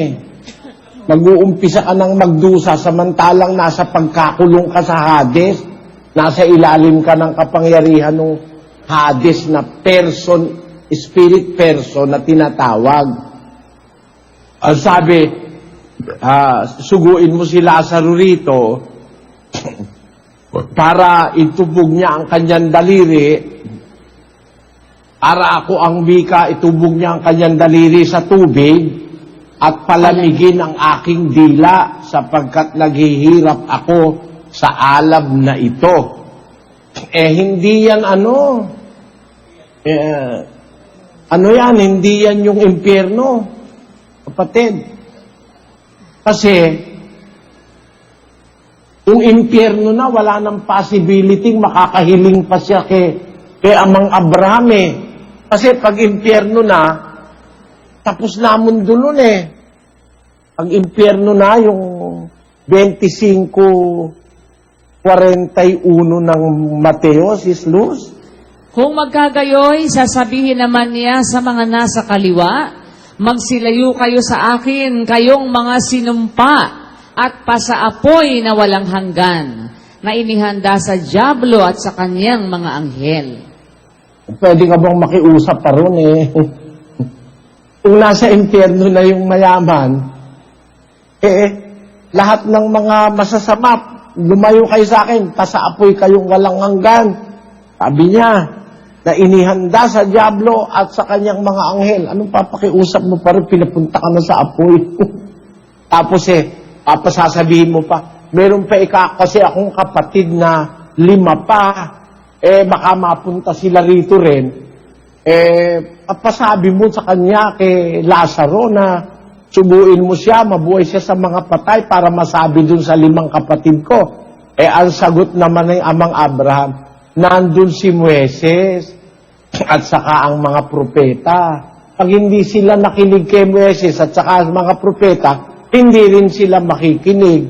Mag-uumpisa ka ng magdusa samantalang nasa pagkakulong ka sa Hades, nasa ilalim ka ng kapangyarihan ng Hades na spirit person na tinatawag. Ang sabi, suguin mo si Lazaro rito para itubog niya ang kanyang daliri, para ako ang bika, itubog niya ang kanyang daliri sa tubig, at palamigin ang aking dila sapagkat naghihirap ako sa alab na ito. Hindi yan hindi yan yung impyerno, kapatid. Kasi, yung impyerno na, wala nang possibility makakahiling pa siya kay Amang Abraham Kasi pag impyerno na, tapos na ang mundo nun Ang impyerno na, yung 25:41 ng Mateo, sis Luz. Kung magkagayoy, sasabihin naman niya sa mga nasa kaliwa, magsilayo kayo sa akin, kayong mga sinumpa at pasaapoy na walang hanggan, na inihanda sa dyablo at sa kanyang mga anghel. Pwede ka bang makiusap pa ron Kung nasa impyerno na yung mayaman, lahat ng mga masasama, lumayo kayo sa akin, pasaapoy kayong walang hanggan. Sabi niya, na inihanda sa dyablo at sa kanyang mga anghel. Anong papakiusap mo pa rin? Pinapunta ka na sa apoy. Tapos papasasabihin mo pa, meron pa kasi akong kapatid na 5 pa. Baka mapunta sila rito rin. Pasabi mo sa kanya kay Lazaro na subuin mo siya, mabuhay siya sa mga patay para masabi dun sa 5 kapatid ko. Ang sagot naman ng Amang Abraham, nandun si Moises at saka ang mga propeta. Pag hindi sila nakinig kay Moises at saka ang mga propeta, hindi rin sila makikinig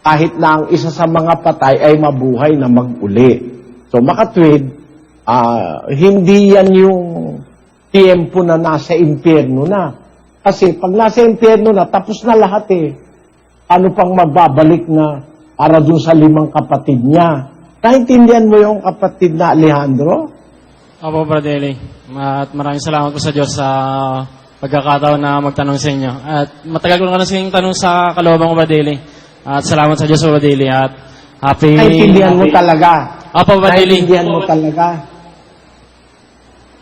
kahit na ang isa sa mga patay ay mabuhay na mag-uli. So makatwid, hindi yan yung tiempo na nasa impyerno na. Kasi pag nasa impyerno na, tapos na lahat Ano pang magbabalik na para dun sa 5 kapatid niya? Naintindihan mo yung kapatid na Alejandro? Opo, Brother Eli. At maraming salamat po sa Diyos sa pagkakataon na magtanong sa inyo. At matagal ko na kasi yung tanong sa kalooban ko, Brother Eli. At salamat sa Diyos, Brother Eli. At happy... Naintindihan mo talaga. Opo, Brother Eli. Naintindihan mo talaga.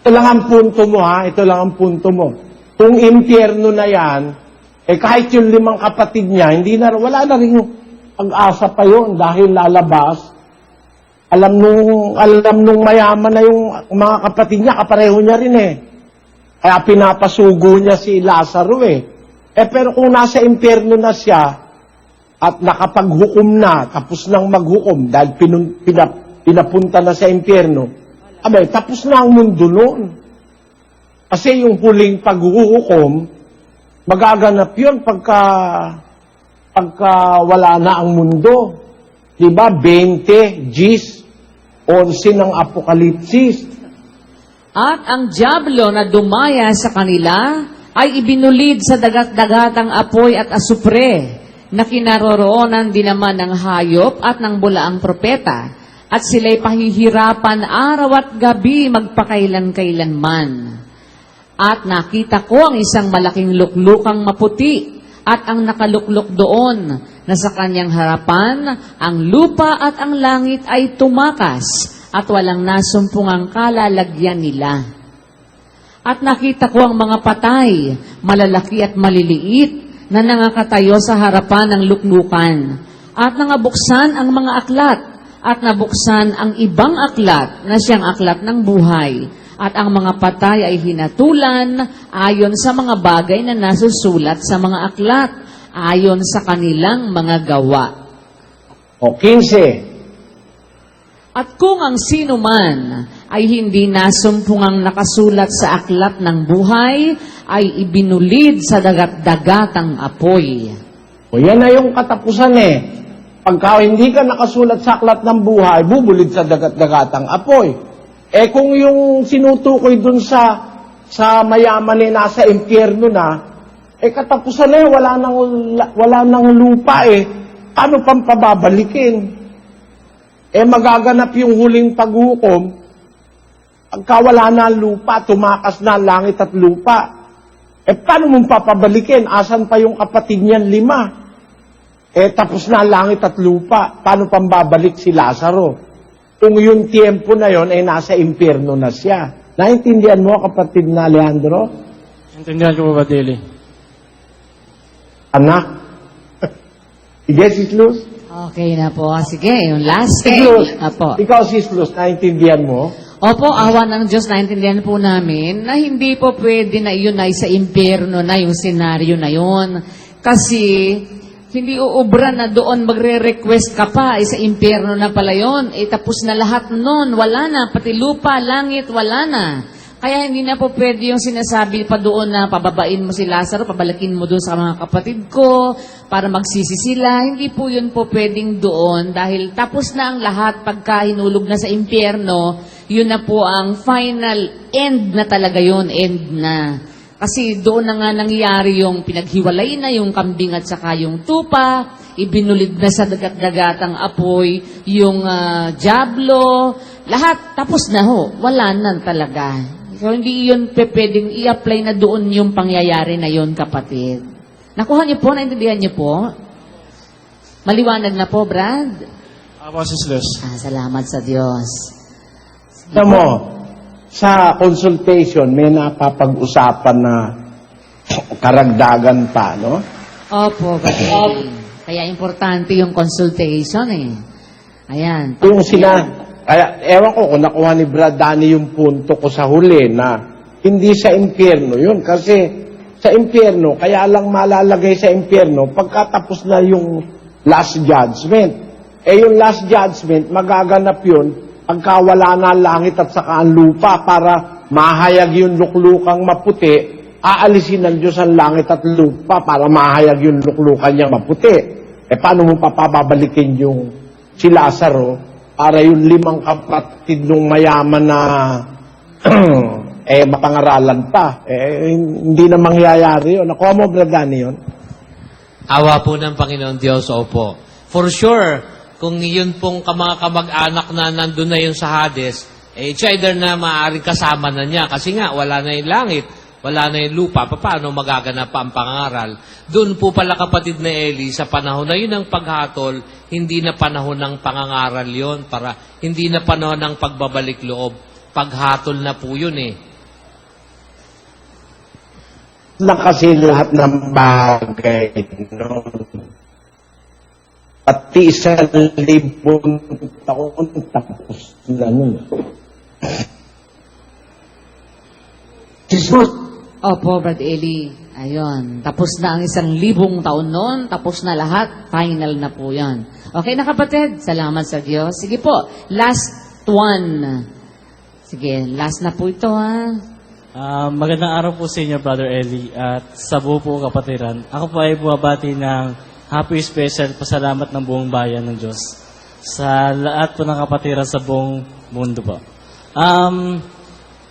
Ito lang ang punto mo, ha? Ito lang ang punto mo. Kung impyerno na yan, kahit yung 5 kapatid niya, wala na rin pag-asa pa yun dahil lalabas. Alam nung mayaman na yung mga kapatid niya, kapareho niya rin Kaya pinapasugo niya si Lazaro pero kung nasa impyerno na siya, at nakapaghukom na, tapos nang maghukom, dahil pinapunta na sa impyerno, tapos na ang mundo noon. Kasi yung huling paghuhukom, magaganap yun pagka wala na ang mundo. Diba? 20, Gis, 11 ng Apokalipsis. At ang dyablo na dumaya sa kanila ay ibinulid sa dagat-dagatang apoy at asupre na kinaroroonan din naman ng hayop at ng bulaang propeta. At sila'y pahihirapan araw at gabi magpakailan-kailanman. At nakita ko ang isang malaking luklukang maputi at ang nakaluklok doon na sa kanyang harapan ang lupa at ang langit ay tumakas at walang nasumpungang kalalagyan nila. At nakita ko ang mga patay, malalaki at maliliit, na nangakatayo sa harapan ng luklukan. At nangabuksan ang mga aklat, at nabuksan ang ibang aklat na siyang aklat ng buhay. At ang mga patay ay hinatulan ayon sa mga bagay na nasusulat sa mga aklat, ayon sa kanilang mga gawa. O 15. At kung ang sino man ay hindi nasumpungang nakasulat sa aklat ng buhay, ay ibinulid sa dagat-dagatang apoy. O yan na yung katapusan Pagka hindi ka nakasulat sa aklat ng buhay, bubulid sa dagat-dagatang apoy. Kung yung sinutukoy dun sa mayaman nasa impyerno na, katapusan wala nang lupa Paano pang pababalikin? Magaganap yung huling paghukom, pagka wala na ang lupa, tumakas na ang langit at lupa. Paano mong papabalikin? Asan pa yung kapatid niyan 5? Tapos na ang langit at lupa. Paano pang babalik si Lazaro? Kung yung tiempo na yon nasa impyerno na siya. Naintindihan mo, kapatid na Alejandro? Intindihan ko po, Brother Eli. Anak? Sige, Sis Luz? Okay na po. Sige, yung last. Sis Luz, Apo. ikaw, Sis Luz, naintindihan mo? Opo, awa ng Diyos, naintindihan po namin na hindi po pwede na iyon ay sa impyerno na yung senaryo na yun. Kasi hindi uubra na doon magre-request ka pa, sa impyerno na pala yun. Tapos na lahat nun, wala na. Pati lupa, langit, wala na. Kaya hindi na po pwede yung sinasabi pa doon na pababain mo si Lazaro, pabalakin mo doon sa mga kapatid ko, para magsisi sila. Hindi po yun po pwedeng doon dahil tapos na ang lahat pagka hinulog na sa impyerno, yun na po ang final end na talaga yun, end na. Kasi doon na nga nangyari yung pinaghiwalay na yung kambing at saka yung tupa, ibinulid na sa dagat-dagatang apoy, yung dyablo, lahat tapos na ho, wala na talaga. So, hindi yun pwedeng i-apply na doon yung pangyayari na yun, kapatid. Nakuha niyo po? Naintindihan niyo po? Maliwanag na po, Brad? Opo, Sis Luz. Salamat sa Diyos. Alam mo, sa consultation, may napapag-usapan na karagdagan pa, no? Opo, kapatid. Kaya importante yung consultation Ayan. Kaya, ewan ko kung nakuha ni Brad Danny yung punto ko sa huli na hindi sa impyerno yun. Kasi sa impyerno, kaya lang malalagay sa impyerno pagkatapos na yung last judgment. Yung last judgment, magaganap yun pagka wala na langit at saka ang lupa para mahayag yung luklukang maputi, aalisin ng Diyos ang langit at lupa para mahayag yung luklukan niyang maputi. Paano mo papababalikin yung si Lazaro? Para yung 5 kapatid nung mayaman na mapangaralan pa. Hindi na mangyayari yun. Nakuha mo, Brad Danny, yun? Awa po ng Panginoon Diyos, opo. For sure, kung yun pong mga kamag-anak na nandun na yun sa Hades, it's either na maaaring kasama na niya. Kasi nga, wala na yung langit, wala na yung lupa. Paano magaganap pa ang pangangaral? Doon po pala, kapatid na Eli, sa panahon na yun ng paghatol, hindi na panahon ng pangangaral yon, para hindi na panahon ng pagbabalik loob. Paghatol na po yun eh. Na kasi lahat ng bagay, no? Pati 1,000 taon, tapos na nun. Jesus, Opo, Brad Eli. Ayun. Tapos na ang 1,000 taon noon. Tapos na lahat. Final na po yan. Okay na kapatid. Salamat sa Diyos. Sige po. Last one. Sige, last na po ito ha. Magandang araw po sa inyo, Brother Eli, at sa buo po kapatiran. Ako po ay bumabati ng happy special pasalamat ng buong bayan ng Diyos sa lahat po ng kapatiran sa buong mundo po.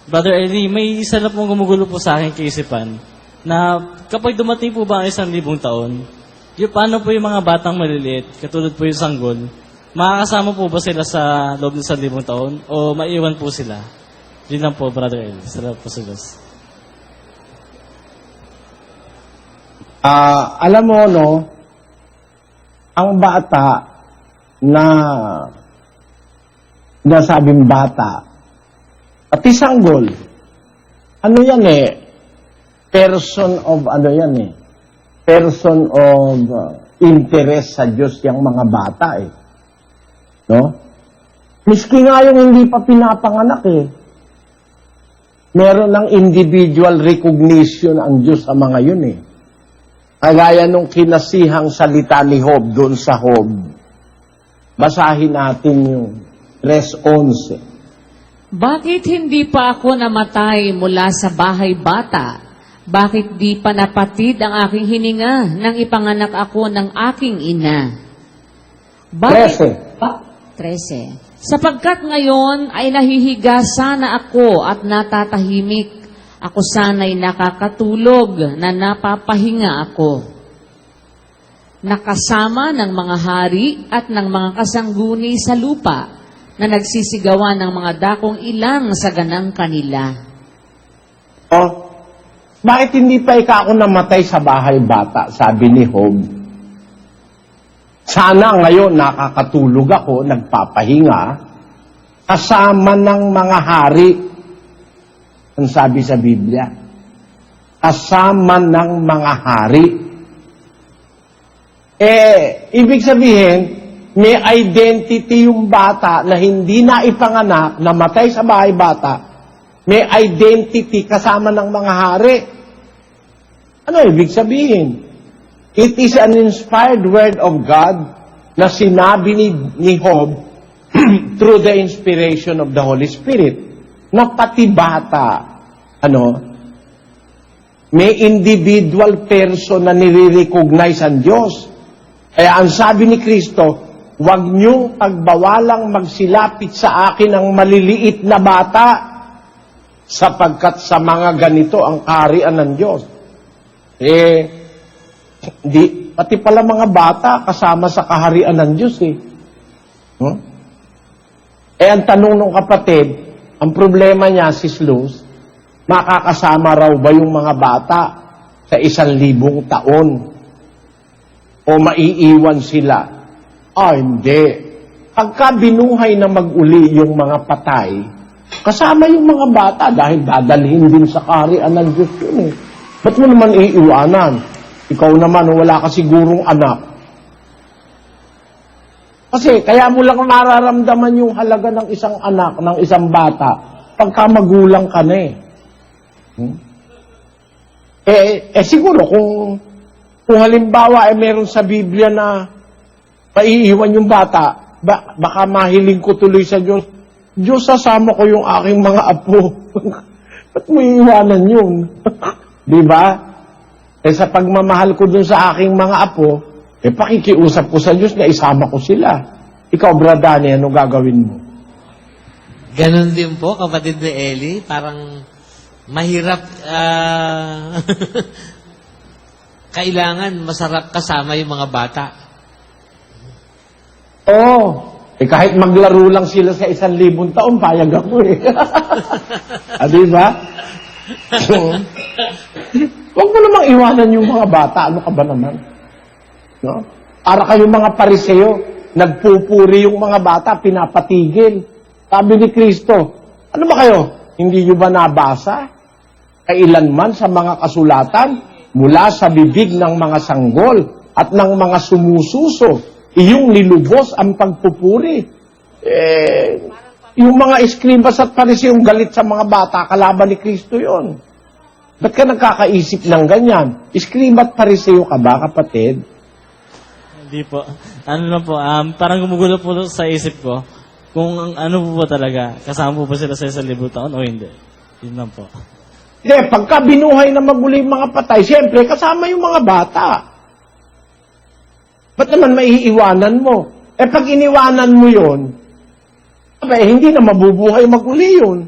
Brother Eli, may isa na pong gumugulo po sa akin kaisipan na kapag dumating po ba ang 1,000 taon, yung paano po yung mga batang maliliit, katulad po yung sanggol, makakasama po ba sila sa loob ng 1,000 taon o maiwan po sila? Yun lang po, Brother Eli. Salamat po sa Diyos. alam mo, no, ang bata na nasabing bata, pati sanggol, ano yan eh, person of interest sa Diyos yung mga bata eh. No? Miski nga yung hindi pa pinapanganak eh. Meron ng individual recognition ang Diyos sa mga yun eh. Kagaya nung kinasihang salita ni Job doon sa Job. Basahin natin yung 3:11. Bakit hindi pa ako namatay mula sa bahay bata? Bakit di pa napatid ang aking hininga nang ipanganak ako ng aking ina? 13. Sapagkat ngayon ay nahihiga sana ako at natatahimik. Ako sana'y nakakatulog na napapahinga ako. Nakasama ng mga hari at ng mga kasangguni sa lupa na nagsisigawan ng mga dakong ilang sa ganang kanila. Oh, bakit hindi pa ako namatay sa bahay bata? Sabi ni Job. Sana ngayon nakakatulog ako, nagpapahinga, kasama ng mga hari. Ang sabi sa Biblia, kasama ng mga hari. Ibig sabihin, may identity yung bata na hindi na ipanganak, namatay sa bahay bata, may identity kasama ng mga hari. Ano ibig sabihin? It is an inspired word of God na sinabi ni Job through the inspiration of the Holy Spirit na pati bata, may individual person na nire-recognize ang Diyos. Kaya ang sabi ni Kristo, huwag niyong pagbawalang magsilapit sa akin ang maliliit na bata sapagkat sa mga ganito ang kaharian ng Diyos. Pati pala mga bata kasama sa kaharian ng Diyos eh. Ang tanong ng kapatid, ang problema niya, Sis Luz, makakasama raw ba yung mga bata sa 1,000 taon? O maiiwan sila? Hindi. Pagka binuhay na mag-uli yung mga patay, kasama yung mga bata dahil dadalhin din sa kaharian ng Diyos yun eh. Ba't mo naman iiwanan? Ikaw naman, wala ka sigurong anak. Kasi, kaya mo lang mararamdaman yung halaga ng isang anak, ng isang bata, pagka magulang ka na eh. Siguro, kung halimbawa meron sa Biblia na maiiwan yung bata, baka mahiling ko tuloy sa Diyos, Diyos, sasama ko yung aking mga apo. Ba't mo iiwanan yun? Diba? Sa pagmamahal ko dun sa aking mga apo, pakikiusap ko sa Diyos na isama ko sila. Ikaw, Bradani, ano gagawin mo? Ganon din po, kapatid ni Eli. Parang mahirap, kailangan masarap kasama yung mga bata. Oo. Kahit maglaro lang sila sa 1,000 taon, payag ako eh. Diba? Huwag mo namang iwanan yung mga bata. Ano ka ba naman? No? Para kayong mga pariseo. nagpupuri yung mga bata, pinapatigil. Sabi ni Kristo, ano ba kayo? Hindi nyo ba nabasa? Kailanman sa mga kasulatan, mula sa bibig ng mga sanggol at ng mga sumususo, iyong nilubos ang pagpupuri. Yung mga eskribas at parisiyong galit sa mga bata, kalaban ni Kristo yon. Ba't ka nagkakaisip ng ganyan? Eskriba at pariseyo ka ba, kapatid? Hindi po. Ano lang po, parang gumugulo po sa isip ko kung ano po talaga, kasama po sila sa 1,000 taon o hindi. Yun lang po. Hindi, pagka binuhay na maguli yung mga patay, siyempre, kasama yung mga bata. Ba't naman maiiwanan mo? Pag iniwanan mo yun, hindi na mabubuhay maguli yun.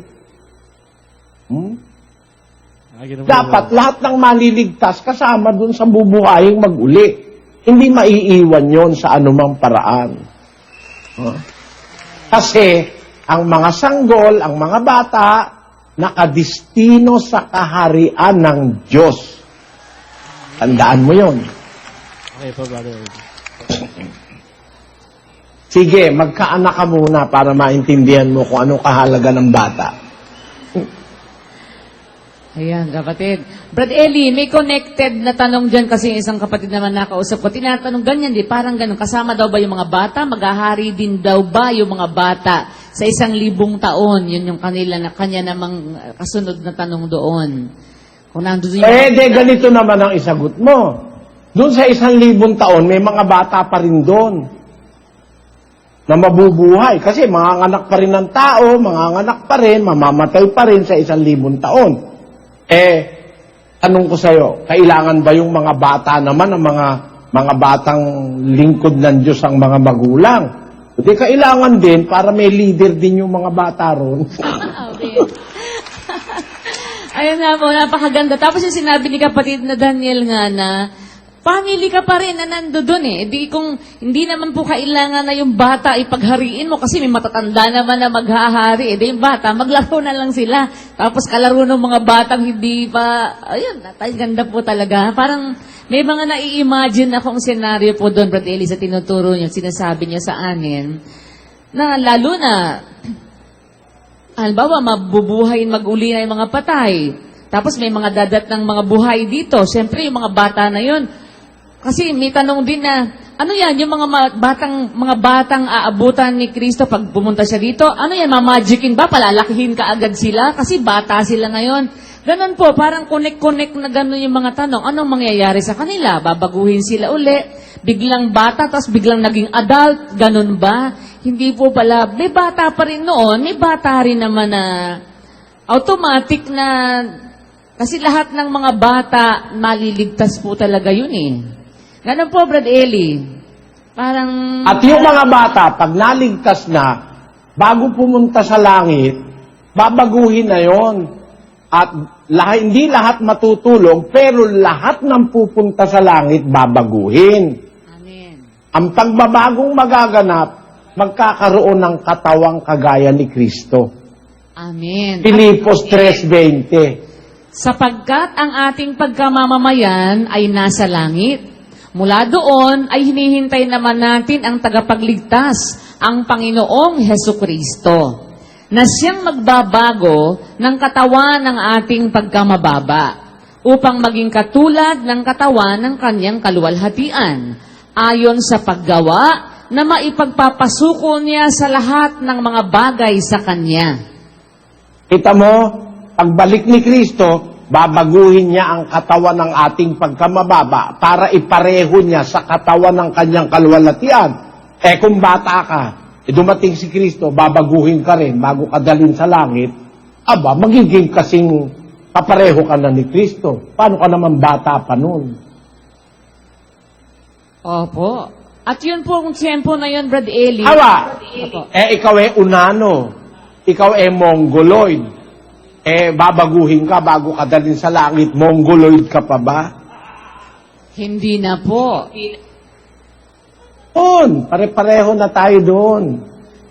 Dapat lahat ng maliligtas kasama dun sa bubuhaying maguli. Hindi maiiwan yon sa anumang paraan. Kasi ang mga sanggol, ang mga bata, nakadistino sa kaharian ng Diyos. Tandaan mo yon. Okay po, brother. Sige, magkaanak ka muna para maintindihan mo kung anong kahalaga ng bata. Ayan, kapatid. Brad Eli, may connected na tanong dyan kasi isang kapatid naman nakausap ko. Tinatanong ganyan, di parang ganun. Kasama daw ba yung mga bata? Maghahari din daw ba yung mga bata sa 1,000 taon? Yun yung kanya namang kasunod na tanong doon. Kung nandun yung... Ganito naman ang isagot mo. Doon sa 1,000 taon, may mga bata pa rin doon na mabubuhay. Kasi manganganak pa rin ng tao, manganganak pa rin, mamamatay pa rin sa 1,000 taon. Tanong ko sa'yo, kailangan ba yung mga bata naman, ang mga batang lingkod ng Diyos ang mga magulang? Hindi kailangan din para may leader din yung mga bata ron. Ayun nga po, napakaganda. Tapos yung sinabi ni kapatid na Daniel nga na, family ka pa rin na nandoon eh. Di kung hindi naman po kailangan na yung bata ipaghariin mo kasi may matatanda naman na maghahari. Di yung bata, maglaro na lang sila. Tapos kalaro ng mga batang hindi pa, ayun, ganda po talaga. Parang may mga nai-imagine akong senaryo po doon, Brad Eli, sa tinuturo niyo, sinasabi niyo sa anin, na lalo na, halimbawa, mabubuhayin mag-uli na yung mga patay. Tapos may mga dadat ng mga buhay dito. Siyempre, yung mga bata na yun, kasi may tanong din na, ano yan, yung mga batang aabutan ni Kristo pag pumunta siya dito, ano yan, mamagicin ba? Palalakihin ka agad sila? Kasi bata sila ngayon. Ganon po, parang connect na ganon yung mga tanong. Anong mangyayari sa kanila? Babaguhin sila uli? Biglang bata, tapos biglang naging adult? Ganon ba? Hindi po pala. May bata pa rin noon, may bata rin naman na automatic na, kasi lahat ng mga bata, maliligtas po talaga yun eh. Ganon po, Brad Eli. Parang... At yung mga bata, pag naligtas na, bago pumunta sa langit, babaguhin na yon. At hindi lahat matutulog, pero lahat ng pupunta sa langit, babaguhin. Amen. Ang pagbabagong magaganap, magkakaroon ng katawang kagaya ni Kristo. Amen. Filipos 3:20. Sapagkat ang ating pagkamamamayan ay nasa langit. Mula doon ay hinihintay naman natin ang tagapagligtas, ang Panginoong Hesukristo, na siyang magbabago ng katawan ng ating pagkamababa, upang maging katulad ng katawan ng kanyang kaluwalhatian, ayon sa paggawa na maipagpapasuko niya sa lahat ng mga bagay sa kanya. Kita mo, pagbalik ni Kristo, babaguhin niya ang katawan ng ating pagkamababa para ipareho niya sa katawan ng kanyang kaluwalhatian. Kung bata ka, dumating si Kristo, babaguhin ka rin bago ka dalhin sa langit, magiging kasing kapareho ka na ni Kristo. Paano ka naman bata pa nun? Opo. At yun po, kung tiyempo na yun, Brad Eli. Opo. Ikaw unano. Ikaw mongoloid. Babaguhin ka bago ka dalhin sa langit. Mongoloid ka pa ba? Hindi na po. Pare-pareho na tayo doon.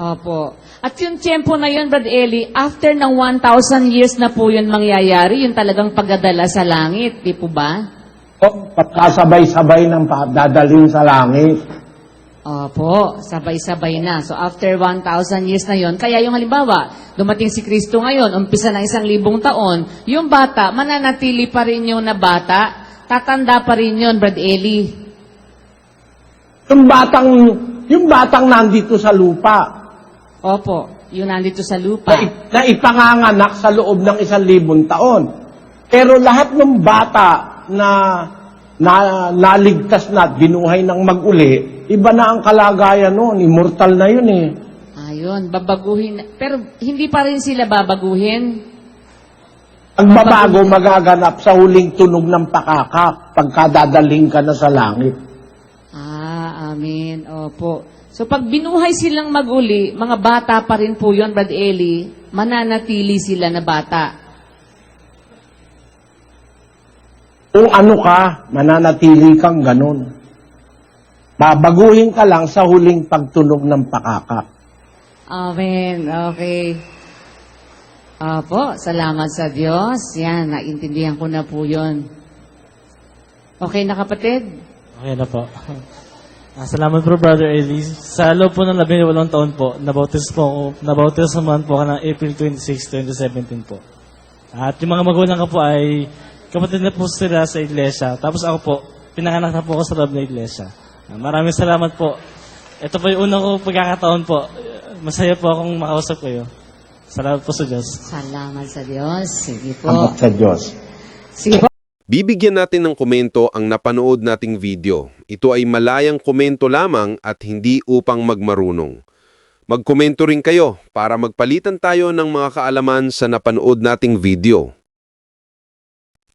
Opo. At yung tiyempo na yun, Brad Eli, after ng 1,000 years na po yun mangyayari, yung talagang pagdadala sa langit, di po ba? Pagkasabay-sabay ng dadalhin sa langit. Opo, sabay-sabay na. So after 1,000 years na yon, kaya yung halimbawa, dumating si Kristo ngayon, umpisa ng 1,000 taon, yung bata, mananatili pa rin yung na bata, tatanda pa rin yun, Brad Eli. Yung batang nandito sa lupa, Opo, yun nandito sa lupa. na ipanganganak sa loob ng 1,000 taon. Pero lahat ng bata na naligtas na at binuhay ng mag-uli, iba na ang kalagayan noon. Immortal na yun eh. Ayun, babaguhin. Pero hindi pa rin sila babaguhin. Ang babago magaganap sa huling tunog ng pakakak pagkadadaling ka na sa langit. Amen. Opo. So pag binuhay silang mag-uli, mga bata pa rin po yun, Brad Eli, mananatili sila na bata. Kung ano ka, mananatili kang ganun. Babaguhin ka lang sa huling pagtunog ng pakakak. Amen. Okay. Opo, salamat sa Diyos. Yan, naintindihan ko na po yun. Okay na kapatid? Okay na po. Salamat po, Brother Eli. Sa loob po ng 18 taon po, nabautis naman po ka ng April 26, 2017 po. At yung mga magulang ko po ay kapatid na po sila sa iglesia. Tapos ako po, pinanganak na po ako sa loob ng iglesia. Maraming salamat po. Ito po yung unang ko pagkakataon po. Masaya po akong makausap kayo. Salamat po sa Diyos. Salamat sa Diyos. Sige po. Salamat sa Diyos. Sige po. Bibigyan natin ng komento ang napanood nating video. Ito ay malayang komento lamang at hindi upang magmarunong. Magkomento rin kayo para magpalitan tayo ng mga kaalaman sa napanood nating video.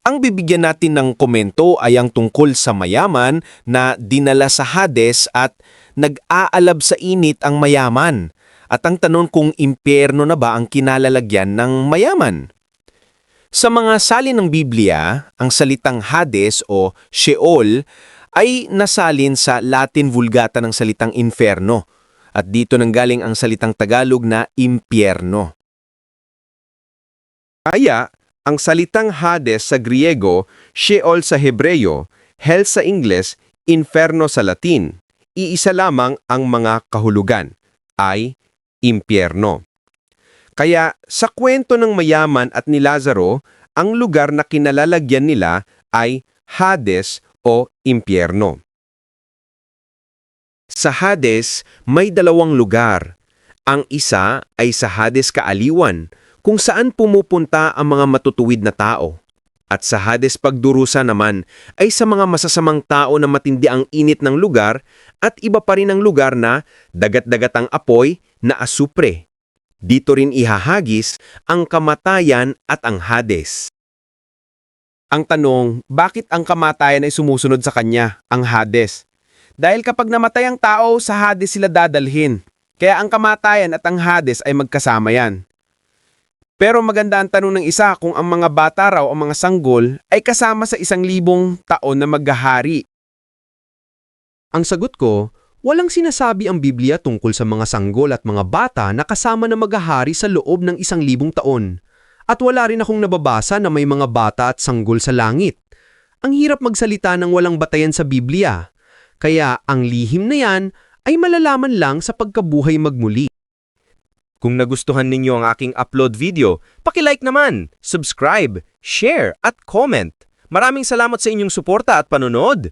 Ang bibigyan natin ng komento ay ang tungkol sa mayaman na dinala sa Hades at nag-aalab sa init ang mayaman. At ang tanong kung impyerno na ba ang kinalalagyan ng mayaman? Sa mga salin ng Biblia, ang salitang Hades o Sheol ay nasalin sa Latin Vulgata ng salitang inferno. At dito nanggaling ang salitang Tagalog na impyerno. Kaya, ang salitang Hades sa Griego, Sheol sa Hebreo, Hell sa Ingles, Inferno sa Latin, iisa lamang ang mga kahulugan, ay impyerno. Kaya sa kwento ng mayaman at ni Lazaro, ang lugar na kinalalagyan nila ay Hades o impyerno. Sa Hades, may dalawang lugar. Ang isa ay sa Hades Kaaliwan, kung saan pumupunta ang mga matutuwid na tao. At sa Hades Pagdurusa naman ay sa mga masasamang tao na matindi ang init ng lugar at iba pa rin ang lugar na dagat-dagatang apoy na asupre. Dito rin ihahagis ang kamatayan at ang Hades. Ang tanong, bakit ang kamatayan ay sumusunod sa kanya, ang Hades? Dahil kapag namatay ang tao, sa Hades sila dadalhin. Kaya ang kamatayan at ang Hades ay magkasama yan. Pero maganda ang tanong ng isa kung ang mga bata raw o mga sanggol ay kasama sa 1,000 taon na maghahari. Ang sagot ko, walang sinasabi ang Biblia tungkol sa mga sanggol at mga bata na kasama na maghahari sa loob ng 1,000 taon. At wala rin akong nababasa na may mga bata at sanggol sa langit. Ang hirap magsalita ng walang batayan sa Biblia. Kaya ang lihim na yan ay malalaman lang sa pagkabuhay magmuli. Kung nagustuhan ninyo ang aking upload video, paki-like naman, subscribe, share at comment. Maraming salamat sa inyong suporta at panonood.